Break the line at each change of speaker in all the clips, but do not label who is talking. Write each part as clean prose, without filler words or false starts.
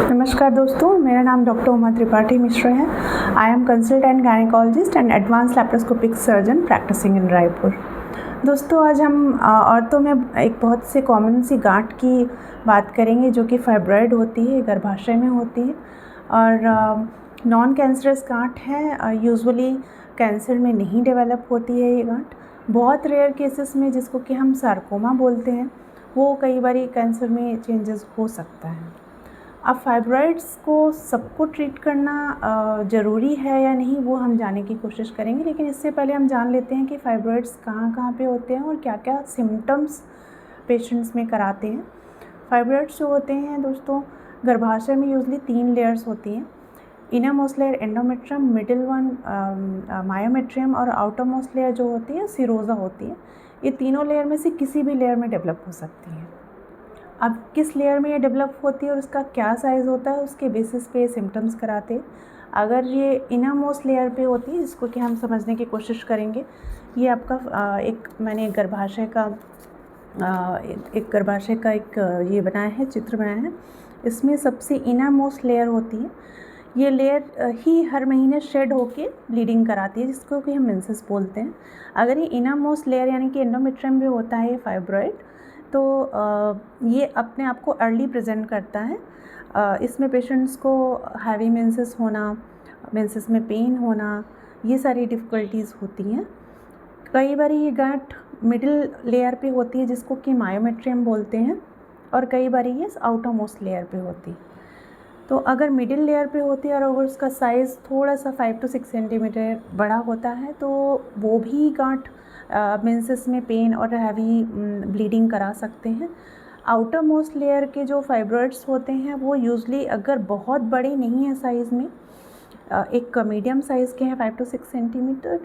नमस्कार दोस्तों, मेरा नाम डॉक्टर उमा त्रिपाठी मिश्रा है। I am consultant gynaecologist and advance laparoscopic surgeon practising in Raipur. दोस्तों, आज हम औरतों में एक बहुत से कॉमन सी गांठ की बात करेंगे जो कि फाइब्रॉइड होती है, गर्भाशय में होती है और नॉन कैंसरस गांठ है। यूजुअली कैंसर में नहीं डेवलप होती है ये गांठ। बहुत रेयर केसेस में, जिसको कि हम सार्कोमा बोलते हैं, वो कई बार कैंसर में चेंजेस हो सकता है। अब फाइब्रॉइड्स को सबको ट्रीट करना ज़रूरी है या नहीं, वो हम जानने की कोशिश करेंगे। लेकिन इससे पहले हम जान लेते हैं कि फाइब्रॉइड्स कहाँ कहाँ पे होते हैं और क्या क्या सिम्टम्स पेशेंट्स में कराते हैं। फाइब्रॉइड्स जो होते हैं दोस्तों, गर्भाशय में यूजली 3 लेयर्स होती हैं। Inner most layer endometrium, middle one myometrium और आउटर मोस्ट लेयर जो होती है सीरोजा होती है। ये तीनों लेयर में से किसी भी लेयर में डेवलप हो सकती है। अब किस लेयर में ये डेवलप होती है और उसका क्या साइज़ होता है, उसके बेसिस पे सिम्टम्स कराते हैं। अगर ये इनर मोस्ट लेयर पे होती है, जिसको कि हम समझने की कोशिश करेंगे, ये आपका मैंने गर्भाशय का ये बनाया है, चित्र बनाया है। इसमें सबसे इनर मोस्ट लेयर होती है। ये लेयर ही हर महीने शेड होके ब्लीडिंग कराती है, जिसको कि हम मेंसेस बोलते हैं। अगर ये इनर मोस्ट लेयर यानी कि एंडोमेट्रियम में होता है ये फाइब्रॉइड, तो ये अपने आप को अर्ली प्रेजेंट करता है। इसमें पेशेंट्स को हैवी मेंसेस होना, मेंसेस में पेन होना, ये सारी डिफ़िकल्टीज़ होती हैं। कई बार ये गांठ मिडिल लेयर पे होती है, जिसको कि मायोमेट्रियम बोलते हैं, और कई बार ये आउटर मोस्ट लेयर पे होती है। तो अगर मिडिल लेयर पे होती है और अगर उसका साइज़ थोड़ा सा 5 to 6 सेंटीमीटर बड़ा होता है, तो वो भी गांठ मेंसेस में पेन और हैवी ब्लीडिंग करा सकते हैं। आउटर मोस्ट लेयर के जो फाइब्रॉइड्स होते हैं, वो यूजली अगर बहुत बड़े नहीं हैं साइज़ में, एक मीडियम साइज़ के हैं 5 to 6 सेंटीमीटर,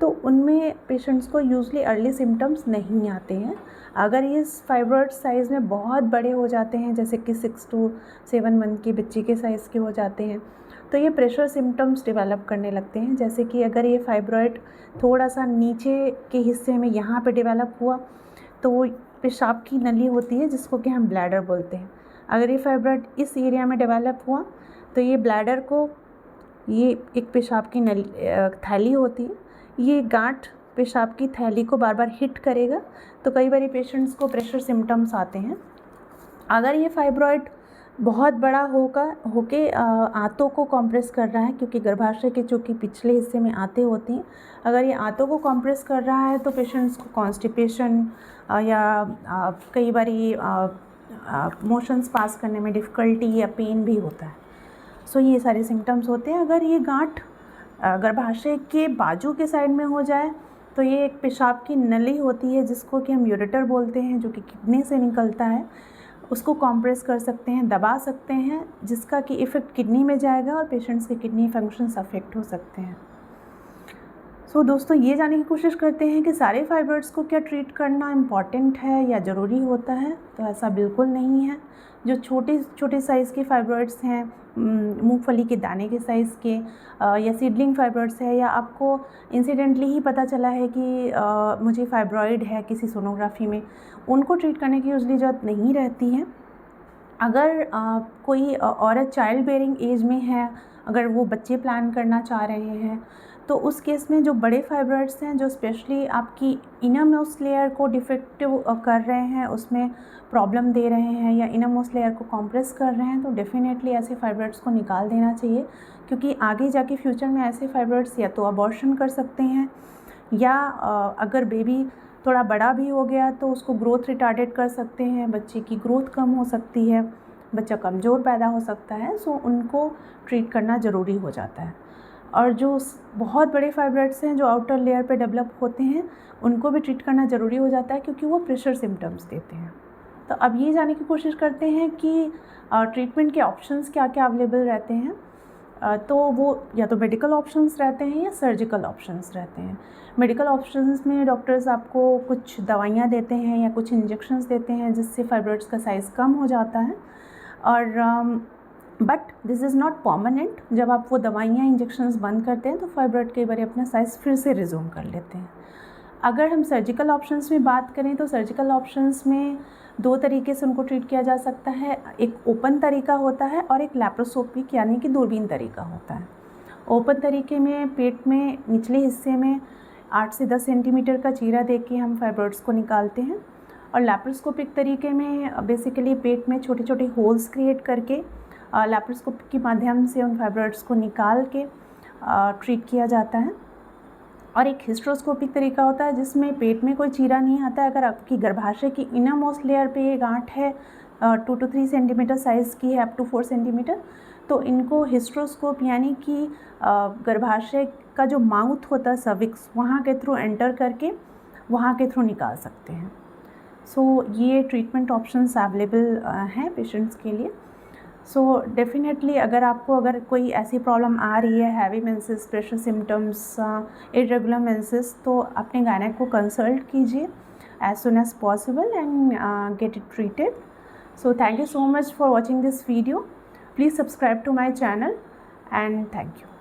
तो उनमें पेशेंट्स को यूजली अर्ली सिम्टम्स नहीं आते हैं। अगर ये फाइब्रॉइड साइज़ में बहुत बड़े हो जाते हैं, जैसे कि 6 to 7 मंथ के बच्चे के साइज़ के हो जाते हैं, तो ये प्रेशर सिम्टम्स डेवलप करने लगते हैं। जैसे कि अगर ये फाइब्रॉइड थोड़ा सा नीचे के हिस्से में यहाँ पे डेवलप हुआ, तो वो पेशाब की नली होती है, जिसको कि हम ब्लैडर बोलते हैं। अगर ये फाइब्रॉइड इस एरिया में डेवलप हुआ, तो ये ब्लैडर को, ये एक पेशाब की नली थैली होती है, ये गांठ पेशाब की थैली को बार बार हिट करेगा, तो कई बार पेशेंट्स को प्रेशर सिम्टम्स आते हैं। अगर ये फाइब्रॉइड बहुत बड़ा होके आंतों को कॉम्प्रेस कर रहा है, क्योंकि गर्भाशय के चूँकि पिछले हिस्से में आंतें होती हैं, अगर ये आंतों को कॉम्प्रेस कर रहा है, तो पेशेंट्स को कॉन्स्टिपेशन या कई बार मोशंस पास करने में डिफ़िकल्टी या पेन भी होता है। सो ये सारे सिम्टम्स होते हैं। अगर ये गांठ गर्भाशय के बाजू के साइड में हो जाए, तो ये एक पेशाब की नली होती है, जिसको कि हम यूरेटर बोलते हैं, जो कि किडनी से निकलता है। उसको कॉम्प्रेस कर सकते हैं, दबा सकते हैं, जिसका कि इफ़ेक्ट किडनी में जाएगा और पेशेंट्स के किडनी फंक्शंस अफेक्ट हो सकते हैं। सो दोस्तों, ये जानने की कोशिश करते हैं कि सारे फाइब्रॉइड्स को क्या ट्रीट करना इम्पॉर्टेंट है या ज़रूरी होता है। तो ऐसा बिल्कुल नहीं है। जो छोटे छोटे साइज़ के फाइब्रॉइड्स हैं, मूंगफली के दाने के साइज़ के, या सीडलिंग फाइब्रॉइड्स है, या आपको इंसिडेंटली ही पता चला है कि मुझे फाइब्रॉइड है किसी सोनोग्राफी में, उनको ट्रीट करने की यूजली ज़रूरत नहीं रहती है। अगर कोई औरत चाइल्ड बेयरिंग एज में है, अगर वो बच्चे प्लान करना चाह रहे हैं, तो उस केस में जो बड़े फाइब्रॉइड्स हैं, जो स्पेशली आपकी इनर मोस्ट लेयर को डिफेक्टिव कर रहे हैं, उसमें प्रॉब्लम दे रहे हैं, या इनर मोस्ट लेयर को कॉम्प्रेस कर रहे हैं, तो डेफिनेटली ऐसे फाइब्रॉइड्स को निकाल देना चाहिए। क्योंकि आगे जाके फ्यूचर में ऐसे फाइब्रॉइड्स या तो अबॉर्शन कर सकते हैं, या अगर बेबी थोड़ा बड़ा भी हो गया तो उसको ग्रोथ रिटार्डेड कर सकते हैं, बच्चे की ग्रोथ कम हो सकती है, बच्चा कमज़ोर पैदा हो सकता है। सो उनको ट्रीट करना ज़रूरी हो जाता है। और जो बहुत बड़े फाइब्रॉइड्स हैं, जो आउटर लेयर पे डेवलप होते हैं, उनको भी ट्रीट करना ज़रूरी हो जाता है, क्योंकि वो प्रेशर सिम्टम्स देते हैं। तो अब ये जानने की कोशिश करते हैं कि ट्रीटमेंट के ऑप्शंस क्या क्या अवेलेबल रहते हैं। तो वो या तो मेडिकल ऑप्शंस रहते हैं या सर्जिकल ऑप्शंस रहते हैं। मेडिकल ऑप्शंस में डॉक्टर्स आपको कुछ दवाइयाँ देते हैं या कुछ इंजेक्शंस देते हैं, जिससे फाइब्रॉइड्स का साइज़ कम हो जाता है। और but this is not permanent. जब आप वो दवाइयाँ इंजेक्शंस बंद करते हैं, तो फाइब्रॉइड कई बार अपना साइज़ फिर से रिज्यूम कर लेते हैं। अगर हम सर्जिकल ऑप्शंस में बात करें तो सर्जिकल ऑप्शंस में 2 तरीके से उनको ट्रीट किया जा सकता है। एक ओपन तरीका होता है और एक लैप्रोस्कोपिक यानी कि दूरबीन तरीका होता है। ओपन तरीके में पेट में निचले हिस्से में 8 से 10 सेंटीमीटर का चीरा देके हम फाइब्रॉइड्स को निकालते हैं, और लैप्रोस्कोपिक तरीके में बेसिकली पेट में छोटे छोटे होल्स क्रिएट करके लैप्रोस्कोपिक के माध्यम से उन फाइब्रॉइड्स को निकाल के ट्रीट किया जाता है। और एक हिस्ट्रोस्कोपिक तरीका होता है जिसमें पेट में कोई चीरा नहीं आता है। अगर आपकी गर्भाशय की इनर मोस्ट लेयर पे ये गांठ है 2 to 3 सेंटीमीटर साइज़ की है, अप टू 4 सेंटीमीटर, तो इनको हिस्ट्रोस्कोप यानी कि गर्भाशय का जो माउथ होता है सर्विक्स, वहाँ के थ्रू एंटर करके वहाँ के थ्रू निकाल सकते हैं। सो ये ट्रीटमेंट ऑप्शंस अवेलेबल हैं पेशेंट्स के लिए। सो डेफिनेटली अगर कोई ऐसी प्रॉब्लम आ रही है, heavy menses, pressure symptoms, irregular menses, तो अपने गायनेक को कंसल्ट कीजिए as soon as possible and get it treated. So thank you so much for watching this video. Please subscribe to my channel and thank you.